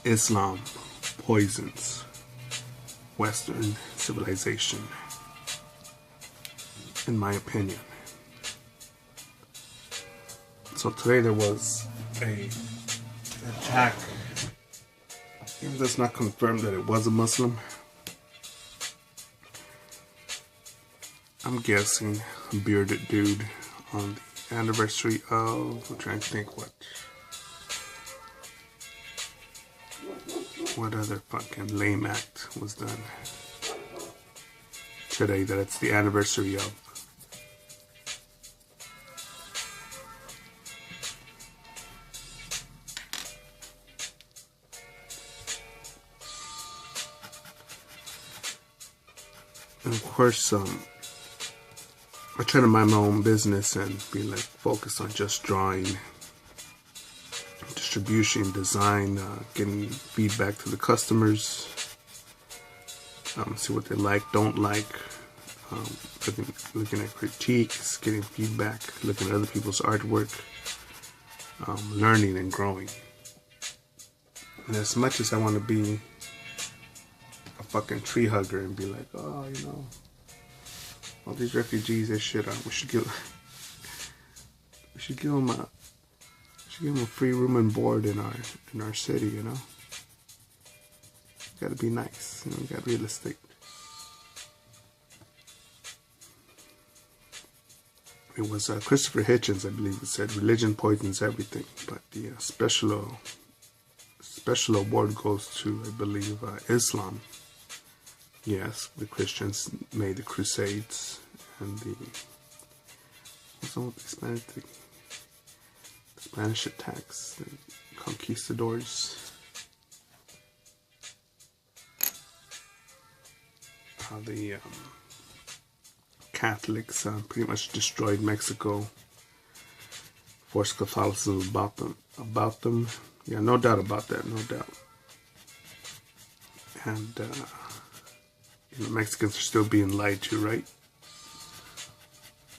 Islam poisons Western civilization, in my opinion. So today there was an attack. Even though it's not confirmed that it was a Muslim, I'm guessing a bearded dude on the anniversary of, I'm trying to think what other fucking lame act was done today that it's the anniversary of. And of course, I try to mind my own business and be like focused on just drawing, distribution, design, getting feedback to the customers, see what they like, don't like, looking at critiques, getting feedback, looking at other people's artwork, learning and growing. And as much as I want to be a fucking tree hugger and be like, oh, you know, all these refugees, they shit on. We should give them a free room and board in our city, you know. Gotta be nice, you know. We got real estate. It was Christopher Hitchens, I believe, it said religion poisons everything, but the special award goes to, I believe, Islam. Yes, the Christians made the Crusades and the Spanish attacks, the conquistadors. How the Catholics pretty much destroyed Mexico, forced Catholicism about them. Yeah, no doubt about that, no doubt. And you know, Mexicans are still being lied to, right?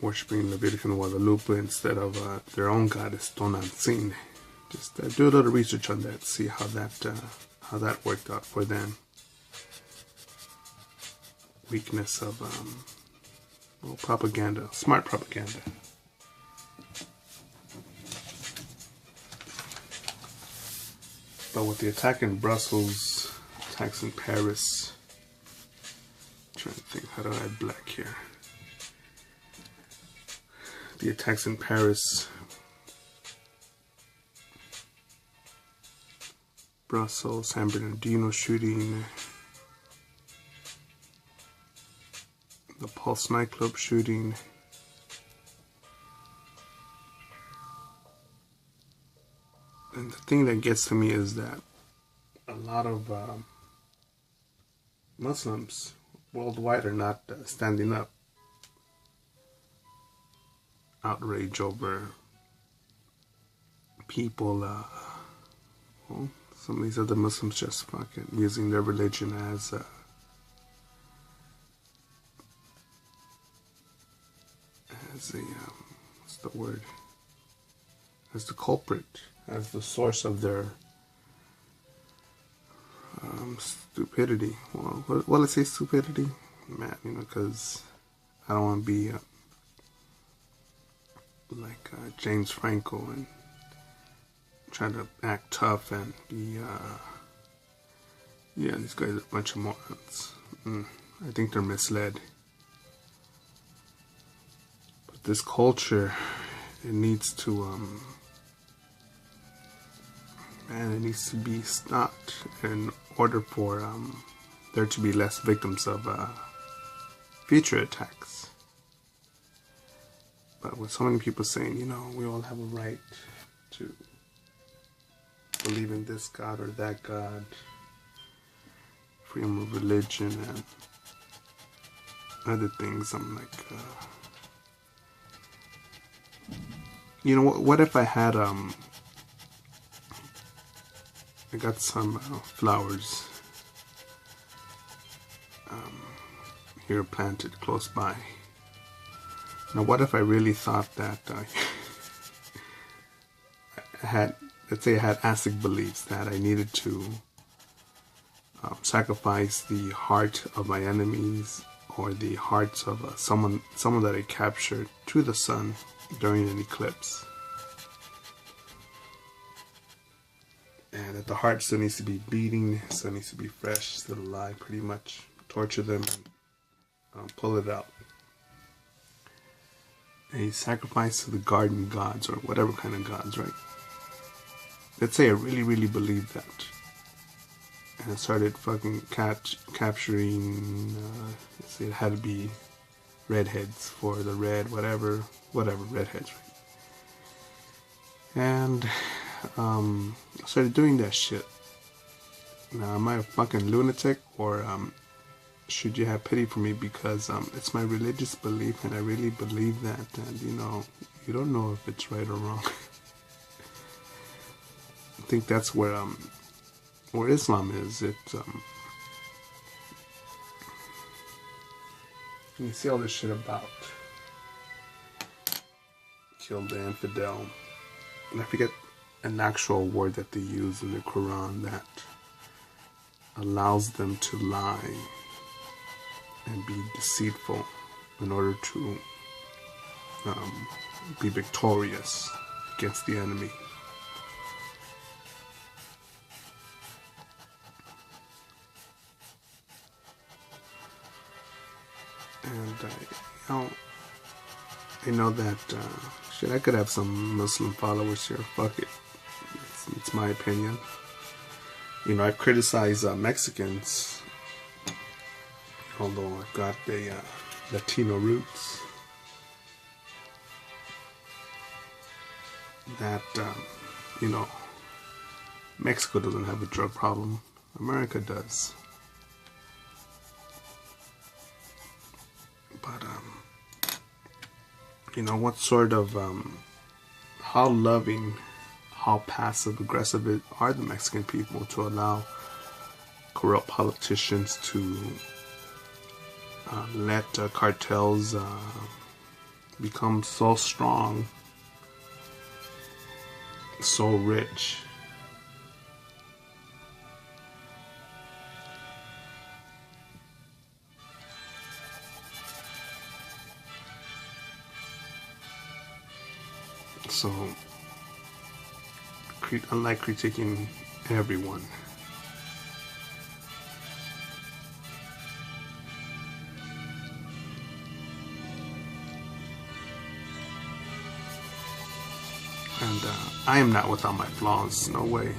Worshipping La Virgen de Guadalupe instead of their own goddess Tonantzin. Just do a little research on that, see how that worked out for them. Weakness of propaganda, smart propaganda. But with the attack in Brussels, attacks in Paris, I'm trying to think, how do I add black here? The attacks in Paris, Brussels, San Bernardino shooting, the Pulse nightclub shooting, and the thing that gets to me is that a lot of Muslims worldwide are not standing up. Outrage over people, well, some of these other Muslims just fucking using their religion as what's the word? As the culprit, as the source of their stupidity. Well, let's say stupidity, man, you know, because I don't want to be like James Franco and try to act tough and be, yeah, these guys are a bunch of morons. I think they're misled. But this culture, it needs to, it needs to be stopped in order for there to be less victims of future attacks. But with so many people saying, you know, we all have a right to believe in this God or that God, freedom of religion and other things, I'm like, you know, what if I had, I got some flowers here planted close by. Now, what if I really thought that I had, let's say I had ASIC beliefs that I needed to sacrifice the heart of my enemies or the hearts of someone that I captured to the sun during an eclipse. And that the heart still needs to be beating, still needs to be fresh, still alive, pretty much. Torture them and pull it out. A sacrifice to the garden gods or whatever kind of gods, right? Let's say I really, really believed that. And I started fucking capturing, let's say it had to be redheads for the red, whatever, redheads, right? And I started doing that shit. Now, am I a fucking lunatic, or should you have pity for me because it's my religious belief and I really believe that, and you don't know if it's right or wrong. I think that's where Islam is. You see all this shit about kill the infidel, and I forget an actual word that they use in the Quran that allows them to lie and be deceitful in order to be victorious against the enemy. And I know that shit, I could have some Muslim followers here. Fuck it, it's my opinion. I criticize Mexicans, although I've got the Latino roots. That Mexico doesn't have a drug problem. America does. But what sort of how loving, how passive aggressive are the Mexican people to allow corrupt politicians to let cartels become so strong, so rich. So, unlike critiquing everyone, and I am not without my flaws, no way.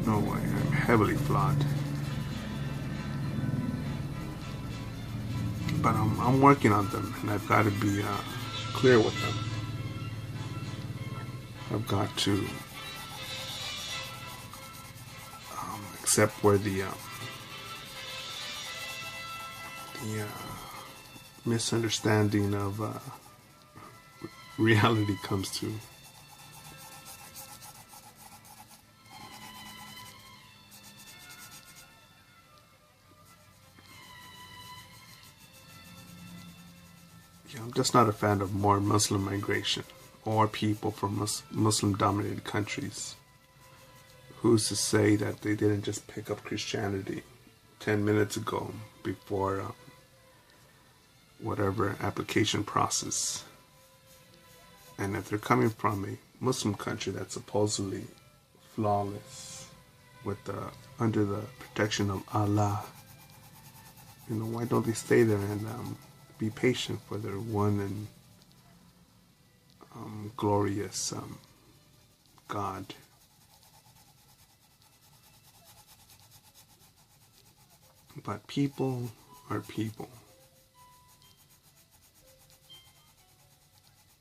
No way, I'm heavily flawed. But I'm working on them, and I've got to be clear with them. I've got to accept where the misunderstanding of reality comes to. I'm just not a fan of more Muslim migration or people from Muslim-dominated countries. Who's to say that they didn't just pick up Christianity 10 minutes ago before whatever application process? And if they're coming from a Muslim country that's supposedly flawless, with under the protection of Allah, why don't they stay there and be patient for their one and glorious God? But people are people.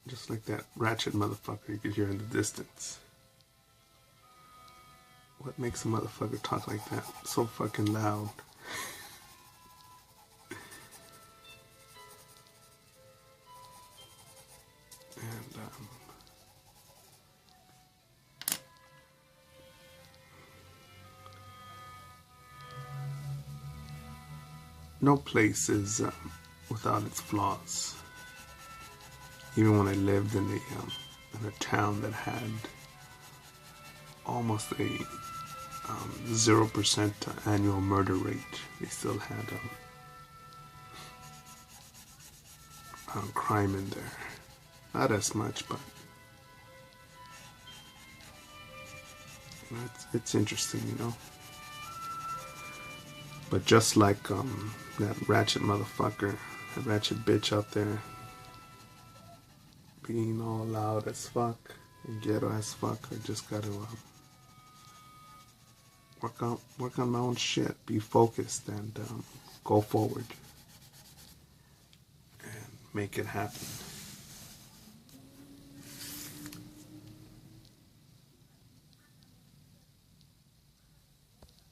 Just like that ratchet motherfucker you could hear in the distance. What makes a motherfucker talk like that? So fucking loud. And no place is without its flaws. Even when I lived in in a town that had almost a 0% annual murder rate. They still had crime in there. Not as much, but you know, it's interesting, you know. But just like that ratchet motherfucker, that ratchet bitch out there, being all loud as fuck and ghetto as fuck, I just gotta work on my own shit, be focused, and go forward and make it happen.